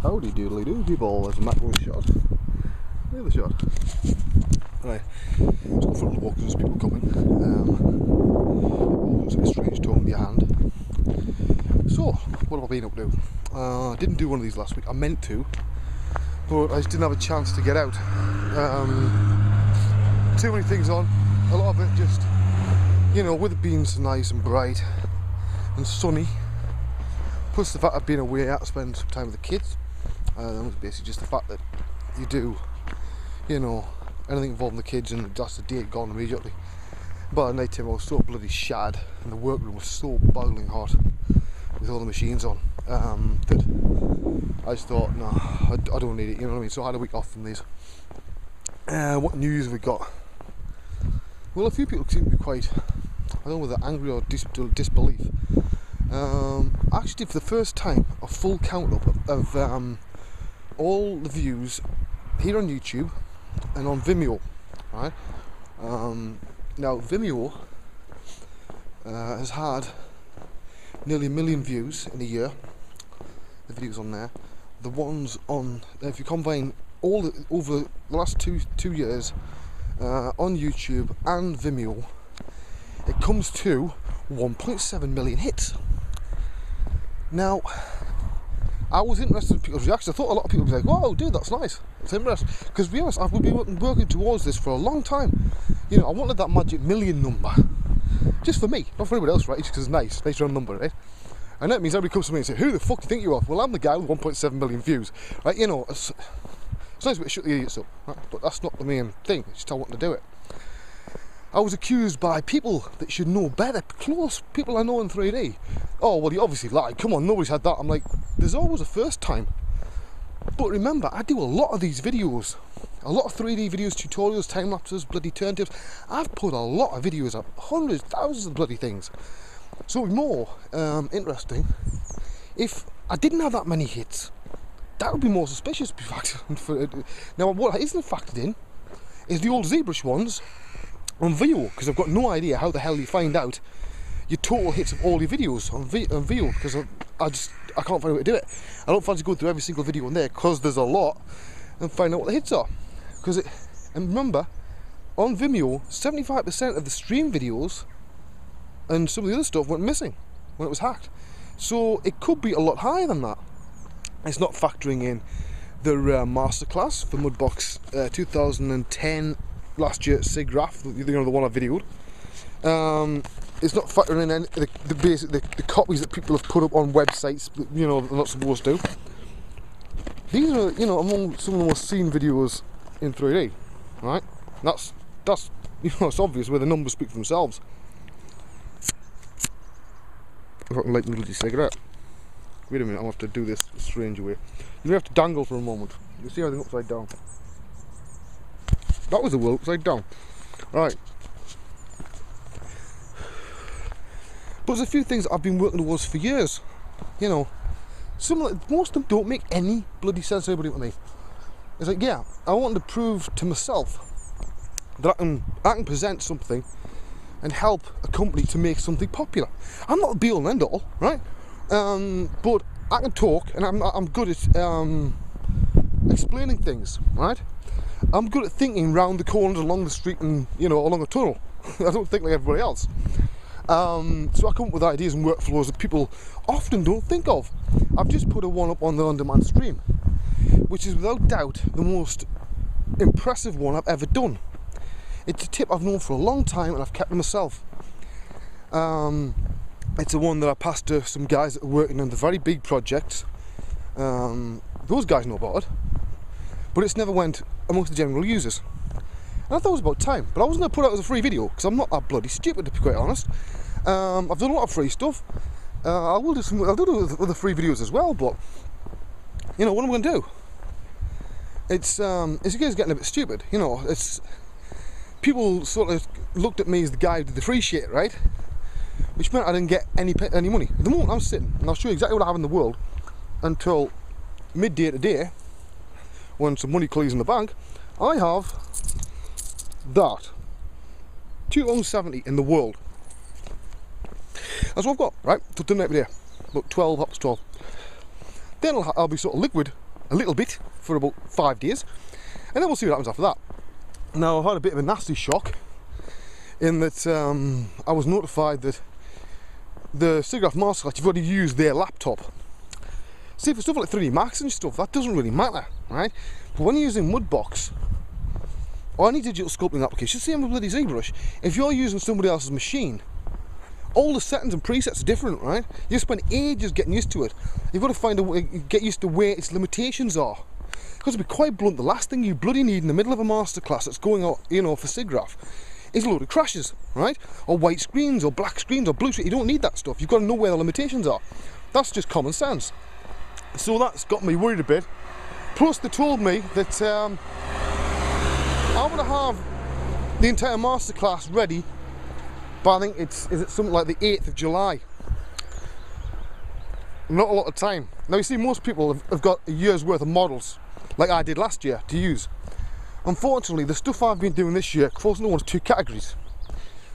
Howdy doodly doo people, there's a macro shot. The other shot. Right, let's go for a little walk because there's people coming. Looks like a strange tone in your hand. So, what have I been up to? I didn't do one of these last week, I meant to, but I just didn't have a chance to get out. Too many things on, a lot of it just, you know, with it being so nice and bright and sunny, plus the fact I've been away out to spend some time with the kids. Basically just the fact that you do, you know, anything involving the kids and that's the day gone immediately. By the night time I was so bloody shattered and the workroom was so boiling hot with all the machines on that I just thought, no, I don't need it, you know what I mean? So I had a week off from these. What news have we got? Well, a few people seem to be quite, I don't know whether angry or disbelief. I actually did for the first time a full count up of all the views here on YouTube and on Vimeo, right? Now Vimeo has had nearly 1 million views in a year. The videos on there, the ones on, if you combine all over the last two years on YouTube and Vimeo, it comes to 1.7 million hits. Now, I was interested in people's reactions. I thought a lot of people would be like, "Whoa, dude, that's nice. It's interesting." Because to be honest, I've been working towards this for a long time. You know, I wanted that magic 1 million number, just for me, not for anybody else, right? Just because it's nice round number, right? And that means everybody comes to me and says, "Who the fuck do you think you are?" Well, I'm the guy with 1.7 million views, right? You know, it's nice to shut the idiots up, right? But that's not the main thing. It's just I want to do it. I was accused by people that should know better, close people I know in 3D. Oh, well, you obviously lied. Come on, nobody's had that. I'm like, there's always a first time. But remember, I do a lot of these videos. A lot of 3D videos, tutorials, time-lapses, bloody turntables. I've put a lot of videos up, hundreds, thousands of bloody things. So it would be more interesting if I didn't have that many hits. That would be more suspicious. Now, what isn't factored in is the old ZBrush ones on Vimeo, because I've got no idea how the hell you find out your total hits of all your videos on Vimeo, because I can't find a way to do it. I don't fancy going through every single video on there because there's a lot and find out what the hits are. And remember, on Vimeo, 75% of the stream videos and some of the other stuff went missing when it was hacked. So it could be a lot higher than that. It's not factoring in the masterclass for Mudbox 2010 last year, SIGGRAPH, you know, the one I videoed. It's not factoring in any, the copies that people have put up on websites that, you know, they're not supposed to. These are, you know, among some of the most seen videos in 3D, right? That's you know, it's obvious where the numbers speak for themselves. If I can light the bloody cigarette. Wait a minute, I'll have to do this a strange way. You have to dangle for a moment. You see everything upside down. That was the world upside down. Right. But there's a few things I've been working towards for years. You know, most of them don't make any bloody sense to anybody but me. It's like, yeah, I want to prove to myself that I can present something and help a company to make something popular. I'm not the be all and end all, right? But I can talk, and I'm good at explaining things, right? I'm good at thinking round the corners along the street and, you know, along a tunnel. I don't think like everybody else. So I come up with ideas and workflows that people often don't think of. I've just put one up on the on-demand stream, which is without doubt the most impressive one I've ever done. It's a tip I've known for a long time and I've kept to myself. It's the one that I passed to some guys that are working on the very big projects. Those guys know about it, but it's never went amongst the general users. And I thought it was about time, but I wasn't going to put it out as a free video because I'm not that bloody stupid, to be quite honest. I've done a lot of free stuff. I'll do other free videos as well, but you know what I'm going to do. It's you guys getting a bit stupid, you know. It's people sort of looked at me as the guy who did the free shit, right? Which meant I didn't get any money. At the moment I'm sitting, and I'll show you exactly what I have in the world until midday today, when some money clears in the bank. I have that 270 in the world. That's what I've got, right? So done every day, about 12 up to 12. Then I'll be sort of liquid a little bit for about 5 days, and then we'll see what happens after that. Now, I've had a bit of a nasty shock in that I was notified that the SIGGRAPH Masterclass, you've got to use their laptop. See, for stuff like 3D Max and stuff, that doesn't really matter, right? But when you're using Mudbox or any digital sculpting application, same with bloody ZBrush, if you're using somebody else's machine, all the settings and presets are different, right? You spend ages getting used to it. You've got to find a way, get used to where its limitations are. Because to be quite blunt, the last thing you bloody need in the middle of a masterclass that's going on, you know, for SIGGRAPH, is a load of crashes, right? Or white screens, or black screens, or blue screens. You don't need that stuff. You've got to know where the limitations are. That's just common sense. So that's got me worried a bit. Plus, they told me that I'm going to have the entire masterclass ready by, I think is it something like the 8th of July. Not a lot of time. Now, you see, most people have got a year's worth of models, like I did last year, to use. Unfortunately, the stuff I've been doing this year falls into one of two categories.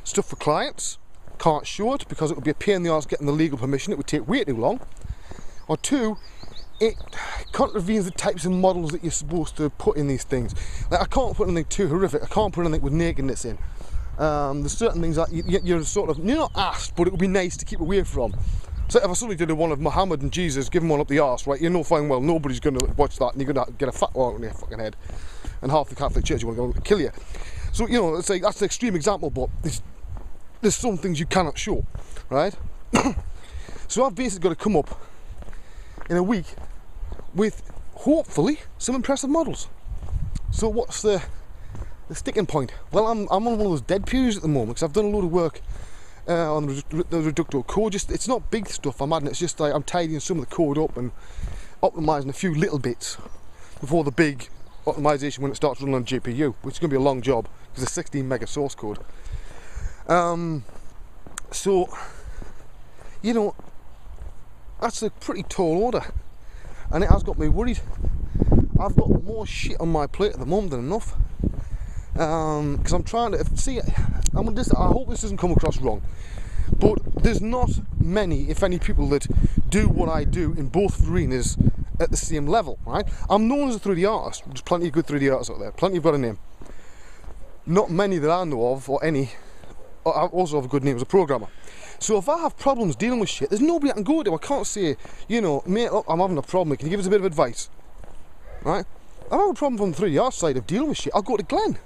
Stuff for clients, can't show it because it would be a pain in the arse getting the legal permission, it would take way too long. Or two, it contravenes the types of models that you're supposed to put in these things. Like, I can't put anything too horrific, I can't put anything with nakedness in. There's certain things that you're sort of, you're not asked, but it would be nice to keep away from. So if I suddenly did one of Muhammad and Jesus, give him one up the arse, right, you know fine well nobody's going to watch that, and you're going to get a fatwa on your fucking head, and half the Catholic Church want to go kill you. So, you know, it's like, that's an extreme example, but there's some things you cannot show, right? So I've basically got to come up in a week with hopefully some impressive models. So what's the sticking point? Well, I'm on one of those dead periods at the moment because I've done a load of work on the Reducto code. Just, it's not big stuff I'm adding, it's just like I'm tidying some of the code up and optimising a few little bits before the big optimisation when it starts running on GPU, which is going to be a long job because it's 16 mega source code. So, you know, that's a pretty tall order, and it has got me worried. I've got more shit on my plate at the moment than enough, because I'm trying to see. I hope this doesn't come across wrong, but there's not many, if any, people that do what I do in both arenas at the same level, right? I'm known as a 3D artist. There's plenty of good 3D artists out there. Plenty have got a name. Not many that I know of, or any. I also have a good name as a programmer. So if I have problems dealing with shit, there's nobody I can go to. I can't say, you know, mate, look, I'm having a problem. Can you give us a bit of advice? Right? If I have a problem from the 3D art side of dealing with shit, I'll go to Glenn.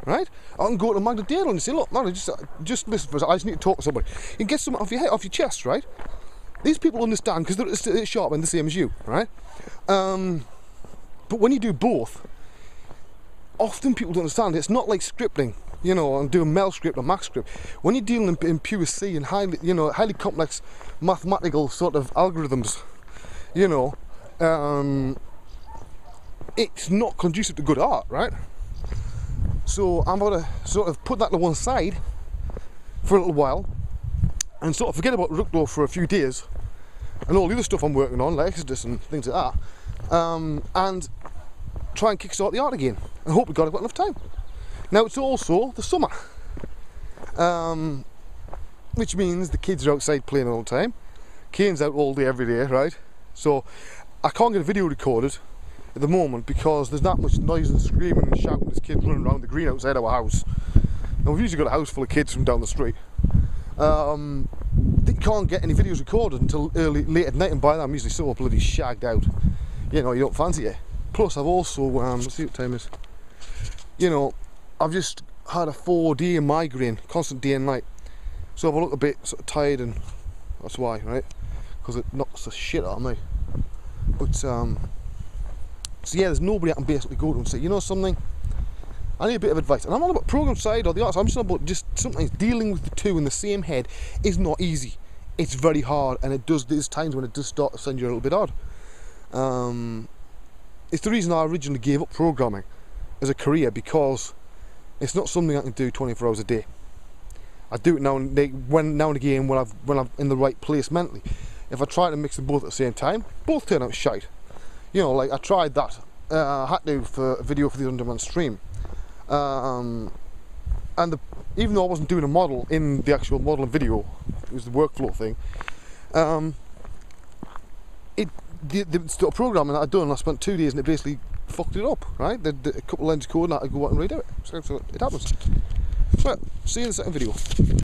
Right? I can go to Magda Dale and say, look, man, just listen for a second. I just need to talk to somebody. You can get something off your head, off your chest, right? These people understand because they're sharp and the same as you, right? But when you do both, often people don't understand. It's not like scripting, you know, and doing Mel script or Mac script. When you're dealing in pure C and highly, you know, highly complex mathematical sort of algorithms, you know, it's not conducive to good art, right? So I'm going to sort of put that to one side for a little while and sort of forget about Reducto for a few days and all the other stuff I'm working on, like Exodus and things like that, and try and kickstart the art again, and hope we've got enough time. Now, it's also the summer, which means the kids are outside playing all the time. Kane's out all day every day, right? So I can't get a video recorded at the moment because there's that much noise and screaming and shouting as kids running around the green outside our house. Now, we've usually got a house full of kids from down the street. They can't get any videos recorded until late at night, and by then I'm usually so bloody shagged out, you know, you don't fancy it. Plus I've also, let's see what time it is, you know, I've just had a 4-day migraine, constant day and night, so if I look a bit sort of tired, and that's why, right, because it knocks the shit out of me. But so yeah, there's nobody I can basically go to and say, you know something, I need a bit of advice. And I'm not about program side or the arts, I'm just about just sometimes dealing with the two in the same head is not easy. It's very hard, and there's times when it does start to send you a little bit odd. It's the reason I originally gave up programming as a career, because it's not something I can do 24 hours a day. I do it now and again when I'm in the right place mentally. If I try to mix them both at the same time, both turn out shite. You know, like I tried that. I had to for a video for the on-demand stream. And even though I wasn't doing a model in the actual model and video, it was the workflow thing, the programming that I'd done, I spent 2 days and it basically fucked it up, right? A couple lines of code and I had to go out and redo it. So it happens. So, see you in the second video.